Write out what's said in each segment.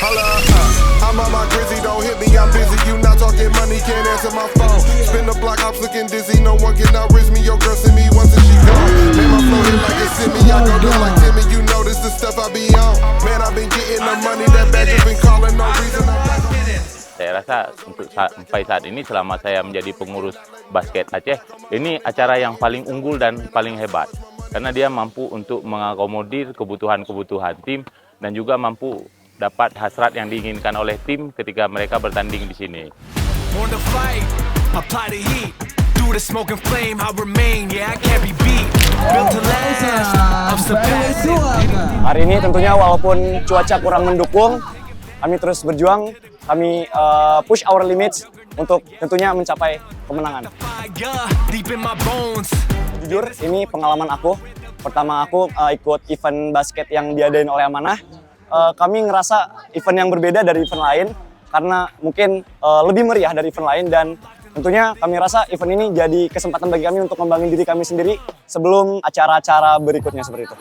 I'm on my grizzly, don't hit me, I'm busy. You not talking money, can't answer my phone. Spin the block, I'm looking dizzy. No one can outrisk me. Your girl send me once and she gone. Man, my flow hit like a semi. I go down like Timmy. You know this the stuff I be on. Man, I've been getting the money. That badge been calling, no reason. Saya rasa untuk sampai saat ini selama saya menjadi pengurus basket Aceh, ini acara yang paling unggul dan paling hebat. Karena dia mampu untuk mengakomodir kebutuhan-kebutuhan tim dan juga mampu dapat hasrat yang diinginkan oleh tim ketika mereka bertanding di sini. Hari ini tentunya walaupun cuaca kurang mendukung, kami terus berjuang. Kami push our limits untuk tentunya mencapai kemenangan. Jujur, ini pengalaman aku. Pertama aku ikut event basket yang diadain oleh Amanah. Kami ngerasa event yang berbeda dari event lain karena mungkin lebih meriah dari event lain, dan tentunya kami rasa event ini jadi kesempatan bagi kami untuk membangun diri kami sendiri sebelum acara-acara berikutnya seperti itu.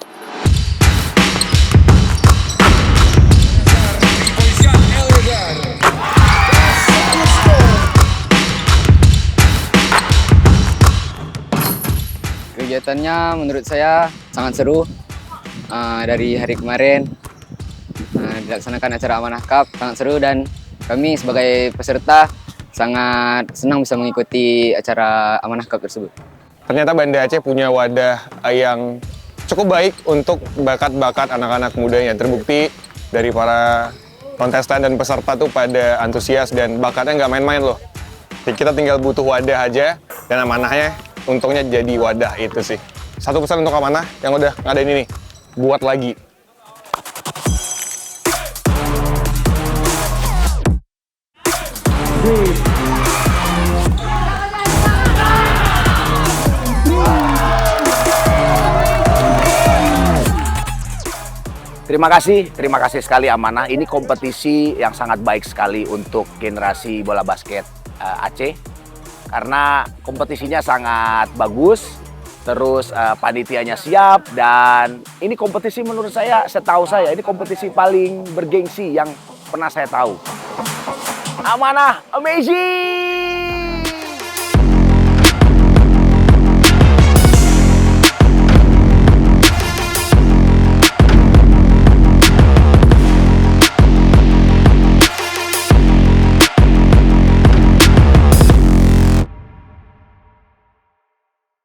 Kegiatannya menurut saya sangat seru. Dari hari kemarin dilaksanakan acara Amanah Cup, sangat seru, dan kami sebagai peserta sangat senang bisa mengikuti acara Amanah Cup tersebut. Ternyata Banda Aceh punya wadah yang cukup baik untuk bakat-bakat anak-anak muda yang terbukti dari para kontestan dan peserta tuh pada antusias dan bakatnya nggak main-main loh. Jadi kita tinggal butuh wadah aja, dan Amanahnya untungnya jadi wadah itu sih. Satu pesan untuk Amanah yang udah ngadain ini, buat lagi. Terima kasih sekali Amanah. Ini kompetisi yang sangat baik sekali untuk generasi bola basket Aceh. Karena kompetisinya sangat bagus, terus panitianya siap, dan ini kompetisi menurut saya, setahu saya, ini kompetisi paling bergengsi yang pernah saya tahu. Amanah, amazing!